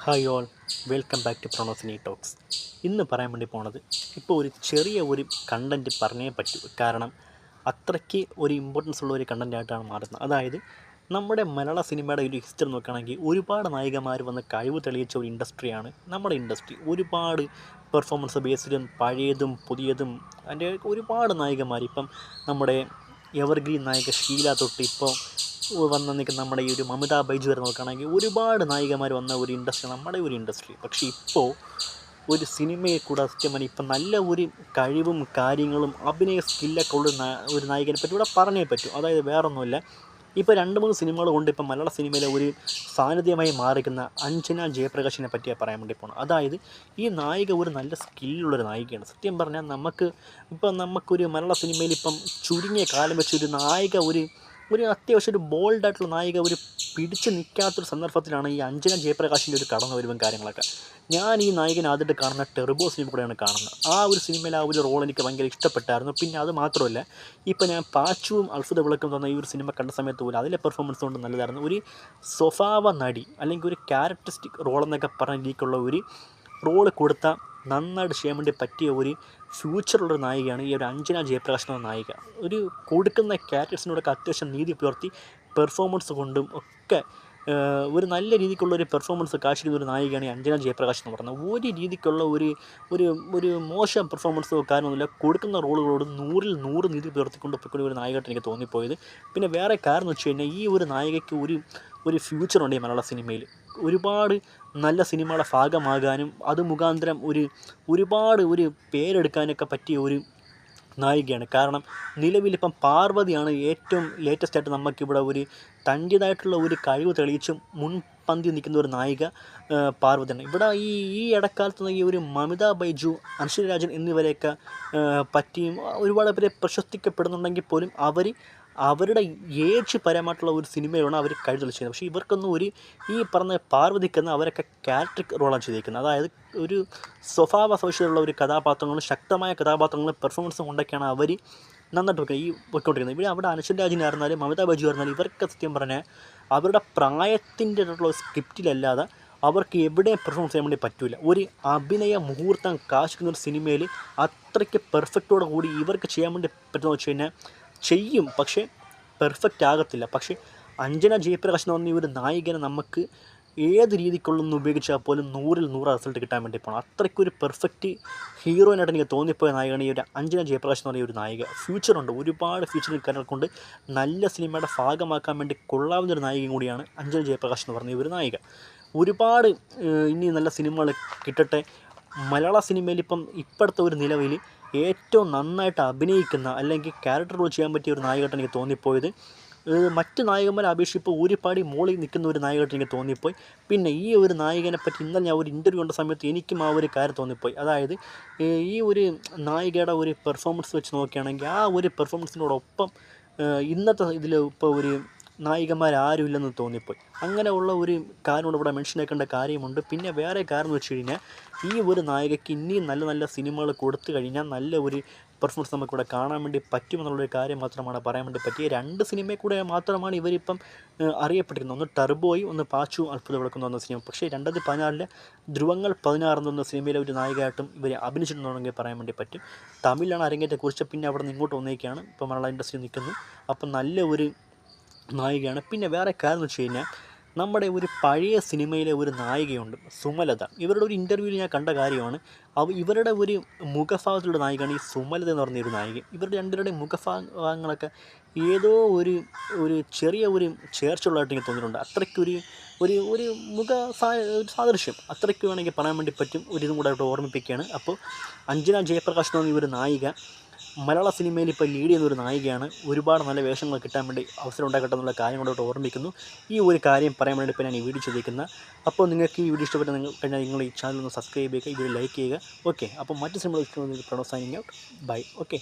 Hi all, welcome back to പ്രൊണോസിനി talks. ഇന്ന് പറയാൻ വേണ്ടി പോണത് ഇപ്പോൾ ഒരു ചെറിയ ഒരു കണ്ടൻറ്റ് പറഞ്ഞേ പറ്റൂ. കാരണം അത്രയ്ക്ക് ഒരു ഇമ്പോർട്ടൻസ് ഉള്ള ഒരു കണ്ടൻറ്റായിട്ടാണ് മാറുന്നത്. അതായത് നമ്മുടെ മലയാള സിനിമയുടെ ഒരു ഹിസ്റ്ററി നോക്കുകയാണെങ്കിൽ ഒരുപാട് നായികമാർ വന്ന് കഴിവ് തെളിയിച്ച ഒരു ഇൻഡസ്ട്രിയാണ് നമ്മുടെ ഇൻഡസ്ട്രി. ഒരുപാട് പെർഫോമൻസ് ബേസ്ഡും പഴയതും പുതിയതും അതിൻ്റെ ഒരുപാട് നായികമാർ. ഇപ്പം നമ്മുടെ എവർഗ്രീൻ നായിക ഷീല തൊട്ട് ഇപ്പോൾ വന്ന് നിൽക്കുന്ന നമ്മുടെ ഈ ഒരു മമിത ബൈജു വരെ നോക്കുകയാണെങ്കിൽ ഒരുപാട് നായികമാർ വന്ന ഒരു ഇൻഡസ്ട്രി നമ്മുടെ ഒരു ഇൻഡസ്ട്രി. പക്ഷേ ഇപ്പോൾ ഒരു സിനിമയെ കൂടെ സത്യം പറഞ്ഞാൽ ഇപ്പം നല്ല ഒരു കഴിവും കാര്യങ്ങളും അഭിനയ സ്കില്ലൊക്കെ ഉള്ള ഒരു നായികനെ പറ്റി ഇവിടെ പറഞ്ഞേ പറ്റൂ. അതായത് വേറൊന്നുമില്ല, ഇപ്പോൾ 2-3 സിനിമകൾ കൊണ്ട് ഇപ്പം മലയാള സിനിമയിലെ ഒരു സാന്നിധ്യമായി മാറിക്കുന്ന അഞ്ജന ജയപ്രകാശിനെ പറ്റിയാണ് പറയാൻ വേണ്ടി പോകണം. അതായത് ഈ നായിക ഒരു നല്ല സ്കില്ലുള്ളൊരു നായികയാണ്. സത്യം പറഞ്ഞാൽ നമുക്കൊരു മലയാള സിനിമയിൽ ഇപ്പം ചുരുങ്ങിയ കാലം വെച്ച് ഒരു നായിക ഒരു അത്യാവശ്യം ഒരു ബോൾഡായിട്ടുള്ള നായിക ഒരു പിടിച്ച് നിൽക്കാത്തൊരു സന്ദർഭത്തിലാണ് ഈ അഞ്ജന ജയപ്രകാശിൻ്റെ ഒരു കടന്നു വരുമ്പം കാര്യങ്ങളൊക്കെ. ഞാൻ ഈ നായകനെ ആദ്യമായിട്ട് കാണുന്ന ടെർബോ സിനിമ കൂടെയാണ് കാണുന്നത്. ആ ഒരു സിനിമയിൽ ആ ഒരു റോൾ എനിക്ക് ഭയങ്കര ഇഷ്ടപ്പെട്ടായിരുന്നു. പിന്നെ അത് മാത്രമല്ല, ഇപ്പോൾ ഞാൻ പാച്ചുവും അത്ഭുത വിളക്കും തന്ന ഈ ഒരു സിനിമ കണ്ട സമയത്ത് പോലും അതിലെ പെർഫോമൻസ് കൊണ്ട് നല്ലതായിരുന്നു. ഒരു സ്വഭാവ നടി അല്ലെങ്കിൽ ഒരു ക്യാരക്ടറിസ്റ്റിക് റോൾ എന്നൊക്കെ പറഞ്ഞ രീതിക്കുള്ള ഒരു റോള് കൊടുത്ത നന്നായിട്ട് ചെയ്യാൻ വേണ്ടി പറ്റിയ ഒരു ഫ്യൂച്ചറുള്ളൊരു നായികയാണ് ഈ ഒരു അഞ്ജന ജയപ്രകാശ് എന്ന നായിക. ഒരു കൊടുക്കുന്ന ക്യാരക്ടേഴ്സിനോടൊക്കെ അത്യാവശ്യം നീതി പുലർത്തി പെർഫോമൻസ് കൊണ്ടും ഒക്കെ ഒരു നല്ല രീതിക്കുള്ളൊരു പെർഫോമൻസ് കാഴ്ചവെക്കുന്ന ഒരു നായികയാണ് ഈ അഞ്ജന ജയപ്രകാശ് എന്ന് പറയുന്നത്. ഒരു രീതിക്കുള്ള ഒരു മോശം പെർഫോമൻസോ കാര്യമൊന്നുമില്ല. കൊടുക്കുന്ന റോളുകളോട് 100-ൽ 100 നീതി പുലർത്തിക്കൊണ്ട് പോയിക്കൊണ്ട് ഒരു നായികയായിട്ട് എനിക്ക് തോന്നിപ്പോയത്. പിന്നെ വേറെ കാരണം എന്ന് വെച്ച് കഴിഞ്ഞാൽ ഈ ഒരു നായികയ്ക്ക് ഒരു ഫ്യൂച്ചറുണ്ട് ഈ മലയാള സിനിമയിൽ. ഒരുപാട് നല്ല സിനിമകളുടെ ഭാഗമാകാനും അത് മുഖാന്തരം ഒരുപാട് പേരെടുക്കാനൊക്കെ പറ്റിയ ഒരു നായികയാണ്. കാരണം നിലവിലിപ്പം പാർവതിയാണ് ഏറ്റവും ലേറ്റസ്റ്റായിട്ട് നമുക്കിവിടെ തൻ്റേതായിട്ടുള്ള ഒരു കഴിവ് തെളിയിച്ചും മുൻപന്തി നിൽക്കുന്ന ഒരു നായിക പാർവതിയാണ്. ഇവിടെ ഈ ഇടക്കാലത്ത് ഈ ഒരു മമിത ബൈജു, അൻഷുല രാജൻ എന്നിവരെയൊക്കെ പറ്റിയും ഒരുപാട് പേരെ പ്രശസ്തിക്കപ്പെടുന്നുണ്ടെങ്കിൽ പോലും അവരുടെ ഏജ് പരമായിട്ടുള്ള ഒരു സിനിമയിലാണ് അവർ കഴിവ് തെളിയിച്ചത്. പക്ഷേ ഇവർക്കൊന്നും ഈ പറഞ്ഞ പാർവതിക്കെന്ന് അവരൊക്കെ ക്യാരക്ടറിക് റോളാണ് ചെയ്തിരിക്കുന്നത്. അതായത് ഒരു സ്വഭാവ സവിശേഷതയുള്ള ഒരു കഥാപാത്രങ്ങളും ശക്തമായ കഥാപാത്രങ്ങളും പെർഫോമൻസും കൊണ്ടൊക്കെയാണ് അവർ നന്നായിട്ട് പോയിക്കൊണ്ടിരിക്കുന്നത്. ഇവിടെ അവിടെ അൻഷുല രാജനായിരുന്നാലും മമിത ബൈജു ആയിരുന്നാലും ഇവർക്ക് സത്യം പറഞ്ഞാൽ അവരുടെ പ്രായത്തിൻ്റെ ആയിട്ടുള്ള സ്ക്രിപ്റ്റിലല്ലാതെ അവർക്ക് എവിടെയും പെർഫോം ചെയ്യാൻ വേണ്ടി പറ്റില്ല. ഒരു അഭിനയ മുഹൂർത്തം കാശിക്കുന്ന ഒരു സിനിമയിൽ അത്രയ്ക്ക് പെർഫെക്റ്റോട് കൂടി ഇവർക്ക് ചെയ്യാൻ വേണ്ടി പറ്റുമെന്ന് വെച്ച് കഴിഞ്ഞാൽ ചെയ്യും, പക്ഷേ പെർഫെക്റ്റ് ആകത്തില്ല. പക്ഷേ അഞ്ജന ജയപ്രകാശ് എന്ന് പറഞ്ഞ ഈ ഒരു നായികനെ നമുക്ക് ഏത് രീതിക്കുള്ളൊന്ന് ഉപയോഗിച്ചാൽ പോലും 100-ൽ 100 റിസൾട്ട് കിട്ടാൻ വേണ്ടി പോകണം. അത്രയ്ക്കൊരു പെർഫെക്റ്റ് ഹീറോയിനായിട്ട് എനിക്ക് തോന്നിപ്പോയ നായികയാണ് ഈ ഒരു അഞ്ജന ജയപ്രകാശ് എന്ന് പറഞ്ഞ ഒരു നായിക. ഫ്യൂച്ചറുണ്ട്, ഒരുപാട് ഫ്യൂച്ചറിൽ കാര്യങ്ങൾ കൊണ്ട് നല്ല സിനിമയുടെ ഭാഗമാക്കാൻ വേണ്ടി കൊള്ളാവുന്നൊരു നായികയും കൂടിയാണ് അഞ്ജന ജയപ്രകാശ് എന്ന് പറഞ്ഞ ഒരു നായിക. ഒരുപാട് ഇനി നല്ല സിനിമകൾ കിട്ടട്ടെ. മലയാള സിനിമയിൽ ഇപ്പോഴത്തെ ഒരു നിലവിൽ ഏറ്റവും നന്നായിട്ട് അഭിനയിക്കുന്ന അല്ലെങ്കിൽ ക്യാരക്ടർ റോൾ ചെയ്യാൻ പറ്റിയ ഒരു നായികയായിട്ട് എനിക്ക് തോന്നിപ്പോയത്. മറ്റ് നായകന്മാരെ അപേക്ഷിച്ച് ഇപ്പോൾ ഒരു പടി മുകളിൽ നിൽക്കുന്ന ഒരു നായികയായിട്ട് എനിക്ക് തോന്നിപ്പോയി. പിന്നെ ഈ ഒരു നായകനെ പറ്റി ഇന്നലെ ഞാൻ ഒരു ഇൻ്റർവ്യൂ കണ്ട സമയത്ത് എനിക്കും ആ ഒരു കാര്യം തോന്നിപ്പോയി. അതായത് ഈ ഒരു നായികയുടെ ഒരു പെർഫോമൻസ് വെച്ച് നോക്കുകയാണെങ്കിൽ ആ ഒരു പെർഫോമൻസിനോടൊപ്പം ഇന്നത്തെ ഇതിൽ ഇപ്പോൾ ഒരു നായികന്മാരാരും ഇല്ലെന്ന് തോന്നിപ്പോയി. അങ്ങനെ ഉള്ള ഒരു കാര്യം ഇവിടെ മെൻഷൻ ആക്കേണ്ട കാര്യമുണ്ട്. പിന്നെ വേറെ കാരണം എന്ന് വെച്ച് കഴിഞ്ഞാൽ ഈ ഒരു നായികയ്ക്ക് ഇനിയും നല്ല നല്ല സിനിമകൾ കൊടുത്തു കഴിഞ്ഞാൽ നല്ല ഒരു പെർഫോമൻസ് നമുക്കിവിടെ കാണാൻ വേണ്ടി പറ്റുമെന്നുള്ളൊരു കാര്യം മാത്രമാണ് പറയാൻ വേണ്ടി പറ്റിയത്. 2 സിനിമയിൽ കൂടെ മാത്രമാണ് ഇവരിപ്പം അറിയപ്പെട്ടിരുന്നത്. ഒന്ന് ടർബോയും ഒന്ന് പാച്ചു അത്ഭുത വിളക്കും എന്ന സിനിമ. പക്ഷേ 2014 ധ്രുവങ്ങൾ 16 എന്ന സിനിമയിലെ ഒരു നായികയായിട്ടും ഇവർ അഭിനയിച്ചിട്ടുണ്ടെങ്കിൽ പറയാൻ വേണ്ടി പറ്റും. തമിഴിലാണ് അരങ്ങേറ്റത്തെക്കുറിച്ച്. പിന്നെ അവിടെ നിന്ന് ഇങ്ങോട്ട് വന്നേക്കാണ് ഇപ്പോൾ മലയാള ഇൻഡസ്ട്രി നിൽക്കുന്നു. അപ്പം നല്ല ഒരു നായികയാണ്. പിന്നെ വേറെ കാര്യം എന്ന് വെച്ച് കഴിഞ്ഞാൽ നമ്മുടെ ഒരു പഴയ സിനിമയിലെ ഒരു നായികയുണ്ട്, സുമലത. ഇവരുടെ ഒരു ഇൻ്റർവ്യൂവിൽ ഞാൻ കണ്ട കാര്യമാണ്. ഇവരുടെ ഒരു മുഖഭാവത്തിലുള്ള നായികയാണ് ഈ സുമലത എന്ന് പറഞ്ഞൊരു നായിക. ഇവരുടെ രണ്ടുപേരുടെയും മുഖഭാവങ്ങളൊക്കെ ഏതോ ഒരു ചെറിയ ചേർച്ചയുള്ളതായിട്ട് എനിക്ക് തോന്നിയിട്ടുണ്ട്. അത്രയ്ക്കൊരു മുഖ സാദൃശ്യം അത്രയ്ക്ക് വേണമെങ്കിൽ പറയാൻ വേണ്ടി പറ്റും. ഇതും കൂടെ ആയിട്ട് ഓർമ്മിപ്പിക്കുകയാണ്. അപ്പോൾ അഞ്ജന ജയപ്രകാശ് എന്ന് പറഞ്ഞ ഒരു നായിക മലയാള സിനിമയിൽ ഇപ്പോൾ ലീഡ് ചെയ്യുന്നൊരു നായികയാണ്. ഒരുപാട് നല്ല വേഷങ്ങൾ കിട്ടാൻ വേണ്ടി അവസരം ഉണ്ടാക്കട്ടെ എന്നുള്ള കാര്യം കൊണ്ടോട്ട് ഓർമ്മിക്കുന്നു. ഈ ഒരു കാര്യം പറയാൻ വേണ്ടി ഇപ്പോൾ ഞാൻ ഈ വീഡിയോ ചെയ്തിരിക്കുന്നത്. അപ്പോൾ നിങ്ങൾക്ക് ഈ വീഡിയോ ഇഷ്ടപ്പെട്ട നിങ്ങൾ ഈ ചാനൽ ഒന്ന് സബ്സ്ക്രൈബ് ചെയ്യുക, ഈ വീഡിയോ ലൈക്ക് ചെയ്യുക. ഓക്കെ, അപ്പോൾ മറ്റ് സിനിമകൾ പ്രൊണോ സൈനിങ് ഔട്ട്. ബൈ. ഓക്കെ.